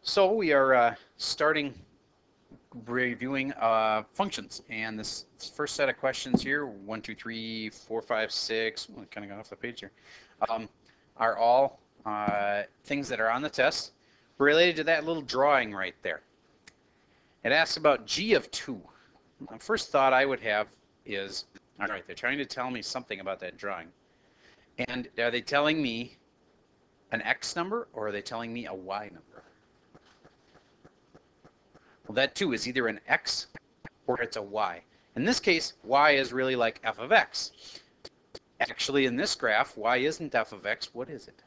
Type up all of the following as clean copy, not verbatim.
So we are starting reviewing functions, and this first set of questions here, 1, 2, 3, 4, 5, 6, well, kind of got off the page here, are all things that are on the test related to that little drawing right there. It asks about g of 2. The first thought I would have is, all right, they're trying to tell me something about that drawing. And are they telling me an x number, or are they telling me a y number? Well, that 2 is either an x or it's a y. In this case, y is really like f of x. Actually, in this graph, y isn't f of x. What is it?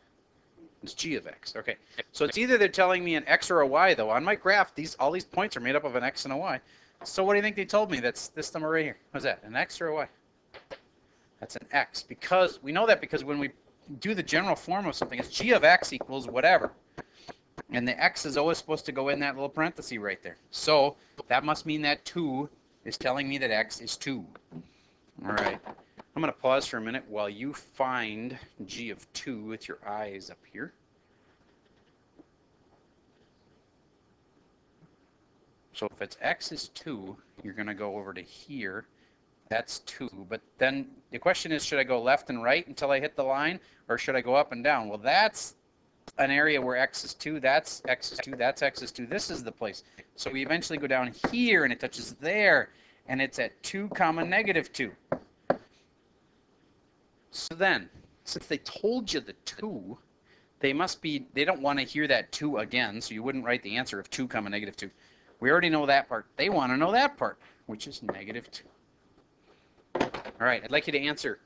It's g of x. Okay, so it's either they're telling me an x or a y, though. On my graph, all these points are made up of an x and a y. So what do you think they told me? That's this number right here. What's that, an x or a y? That's an x, because we know that because when we do the general form of something, it's g of x equals whatever. And the x is always supposed to go in that little parenthesis right there. So that must mean that 2 is telling me that x is 2. All right. I'm going to pause for a minute while you find g of 2 with your eyes up here. So if it's x is 2, you're going to go over to here. That's 2. But then the question is, should I go left and right until I hit the line, or should I go up and down? Well, that's an area where x is 2, that's x is 2, that's x is 2. This is the place. So we eventually go down here, and it touches there, and it's at 2 comma negative 2. So then, since they told you the 2, they don't want to hear that 2 again, so you wouldn't write the answer of 2 comma negative 2. We already know that part. They want to know that part, which is negative 2. All right, I'd like you to answer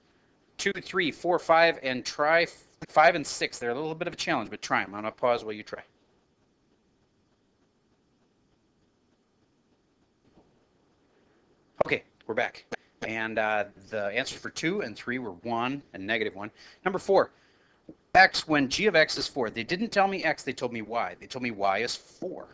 2, 3, 4, 5, and try 5 and 6. They're a little bit of a challenge, but try them. I'm going to pause while you try. Okay, we're back. And the answers for 2 and 3 were 1 and negative 1. Number 4, x when g of x is 4. They didn't tell me x, they told me y. They told me y is 4.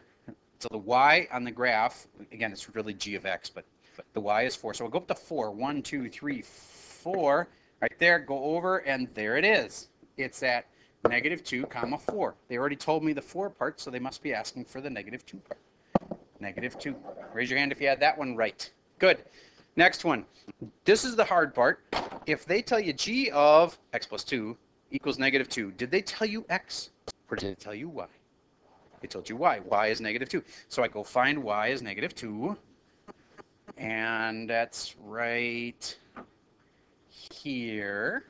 So the y on the graph, again, it's really g of x, but the y is 4. So we'll go up to 4. 1, 2, 3, 4. Right there, go over, and there it is. It's at negative 2 comma 4. They already told me the 4 part, so they must be asking for the negative 2 part. Negative 2. Raise your hand if you had that one right. Good. Next one. This is the hard part. If they tell you g of x plus 2 equals negative 2, did they tell you x, or did they tell you y? They told you y. Y is negative 2. So I go find y is negative 2, and that's right here.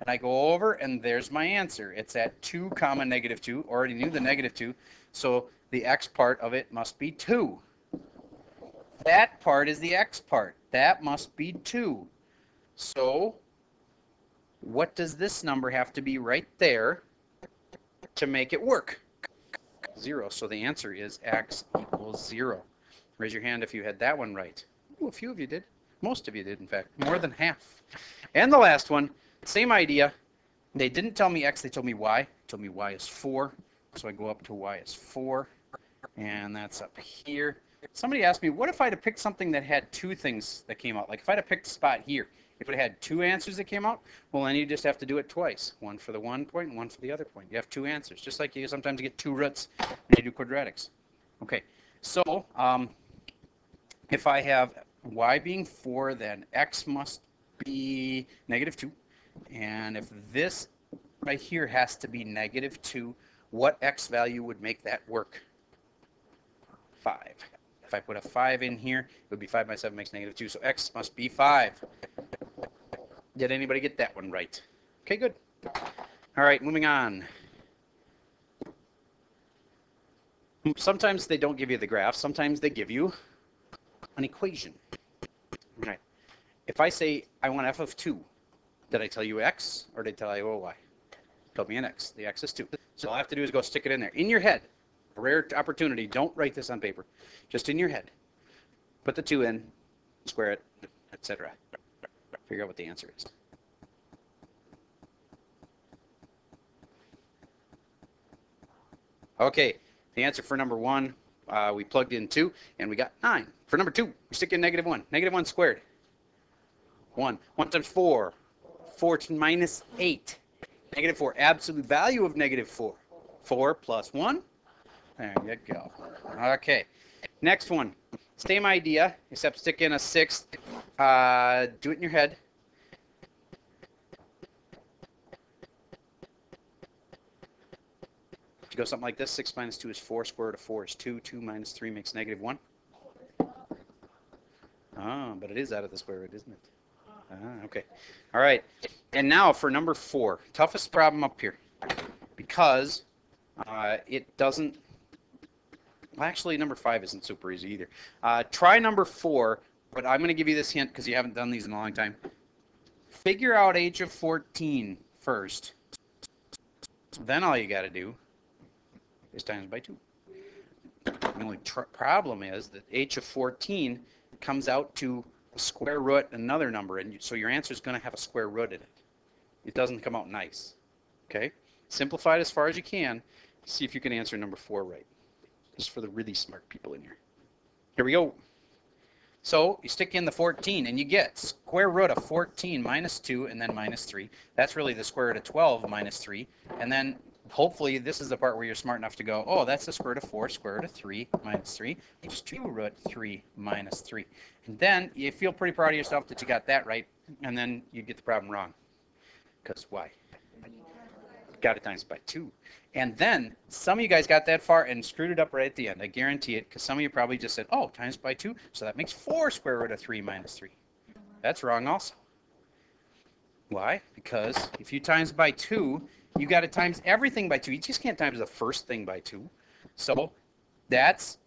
And I go over, and there's my answer. It's at 2 comma negative 2. Already knew the negative 2, so the x part of it must be 2. That part is the x part. That must be 2. So what does this number have to be right there to make it work? 0. So the answer is x equals 0. Raise your hand if you had that one right. Ooh, a few of you did. Most of you did, in fact. More than half. And the last one, same idea. They didn't tell me x, they told me y. They told me y is 4. So I go up to y is 4. And that's up here. Somebody asked me, what if I'd have picked something that had 2 things that came out? Like if I'd have picked a spot here, if it had 2 answers that came out, well, then you just have to do it twice. One for the one point and one for the other point. You have 2 answers, just like you sometimes get 2 roots when you do quadratics. Okay, so if I have y being 4, then x must be negative 2. And if this right here has to be negative 2, what x value would make that work? 5. If I put a 5 in here, it would be 5 by 7 makes negative 2, so x must be 5. Did anybody get that one right? Okay, good. All right, moving on. Sometimes they don't give you the graph. Sometimes they give you an equation. All right. If I say I want f of 2, did I tell you x, or did I tell you y? Told me an x. The x is 2. So all I have to do is go stick it in there. In your head. A rare opportunity. Don't write this on paper. Just in your head. Put the 2 in, square it, etc. Figure out what the answer is. Okay, the answer for number 1, we plugged in 2, and we got 9. For number 2, we stick in negative 1. Negative 1 squared. 1. 1 times 4. 4 minus 8. Negative 4. Absolute value of negative 4. 4 plus 1. There you go. Okay. Next one. Same idea, except stick in a 6. Do it in your head. You go something like this. 6 minus 2 is 4. Square root of 4 is 2. 2 minus 3 makes negative 1. Ah, but it is out of the square root, isn't it? Ah, okay. All right. And now for number 4. Toughest problem up here. Because it doesn't... Well, actually, number 5 isn't super easy either. Try number 4, but I'm going to give you this hint because you haven't done these in a long time. Figure out h of 14 first. Then all you got to do is times by 2. The only problem is that h of 14 comes out to square root another number, and so your answer is going to have a square root in it. It doesn't come out nice. Okay? Simplify it as far as you can. See if you can answer number 4 right. Just for the really smart people in here. Here we go. So you stick in the 14 and you get square root of 14 minus 2 and then minus 3. That's really the square root of 12 minus 3. And then hopefully this is the part where you're smart enough to go, oh, that's the square root of 4, square root of 3 minus 3, which is 2 root 3 minus 3. And then you feel pretty proud of yourself that you got that right, and then you get the problem wrong. Because why? Got it times by 2. And then some of you guys got that far and screwed it up right at the end. I guarantee it, because some of you probably just said, oh, times by 2, so that makes 4 square root of 3 minus 3. That's wrong also. Why? Because if you times by 2, you got to times everything by 2. You just can't times the first thing by 2. So that's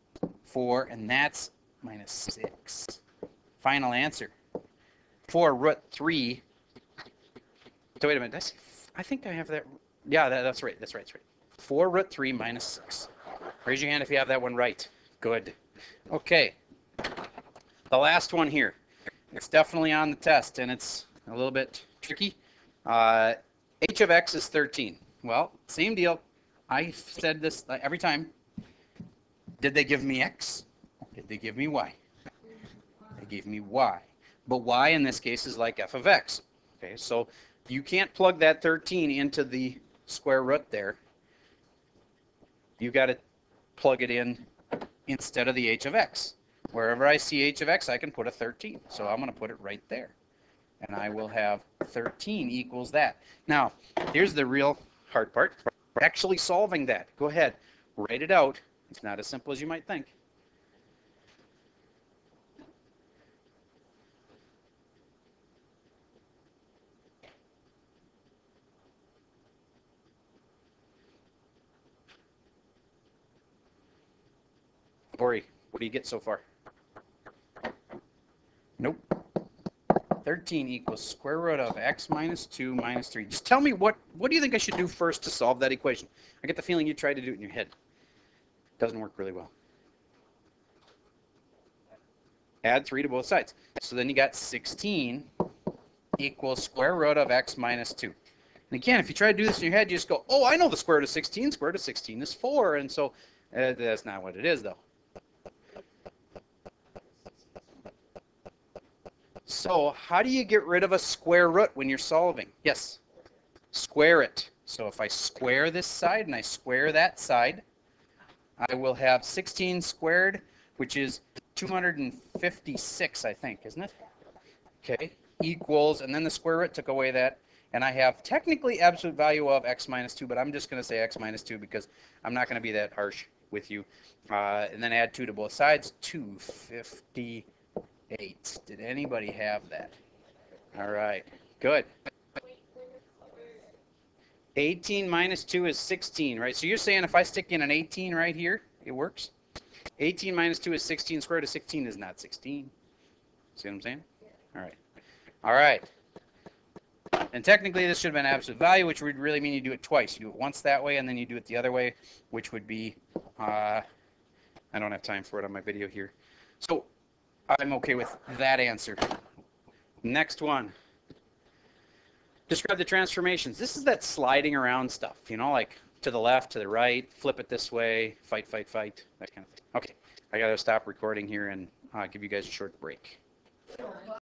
4, and that's minus 6. Final answer. 4 root 3. So wait a minute. I think I have that. Yeah, that's right. That's right. That's right. 4 root 3 minus 6. Raise your hand if you have that one right. Good. Okay. The last one here. It's definitely on the test, and it's a little bit tricky. H of x is 13. Well, same deal. I said this every time. Did they give me x? Did they give me y? They gave me y. But y in this case is like f of x. Okay, so you can't plug that 13 into the square root there. You got to plug it in instead of the h of x. Wherever I see h of x, I can put a 13. So I'm going to put it right there. And I will have 13 equals that. Now, here's the real hard part. Actually solving that. Go ahead. Write it out. It's not as simple as you might think. Corey, what do you get so far? Nope. 13 equals square root of x minus 2 minus 3. Just tell me what do you think I should do first to solve that equation? I get the feeling you tried to do it in your head. Doesn't work really well. Add 3 to both sides. So then you got 16 equals square root of x minus 2. And again, if you try to do this in your head, you just go, oh, I know the square root of 16. Square root of 16 is 4. And so that's not what it is, though. So how do you get rid of a square root when you're solving? Yes, square it. So if I square this side and I square that side, I will have 16 squared, which is 256, I think, isn't it? Okay, equals, and then the square root took away that, and I have technically absolute value of x minus 2, but I'm just going to say x minus 2 because I'm not going to be that harsh with you. And then add 2 to both sides, 258. Did anybody have that? All right, good. 18 minus 2 is 16, right? So you're saying if I stick in an 18 right here, it works? 18 minus 2 is 16. Square root of 16 is not 16. See what I'm saying? All right. All right. And technically, this should have been absolute value, which would really mean you do it twice. You do it once that way, and then you do it the other way, which would be, I don't have time for it on my video here. So I'm okay with that answer. Next one. Describe the transformations. This is that sliding around stuff, you know, like to the left, to the right, flip it this way, fight, fight, fight, that kind of thing. Okay, I got to stop recording here and give you guys a short break.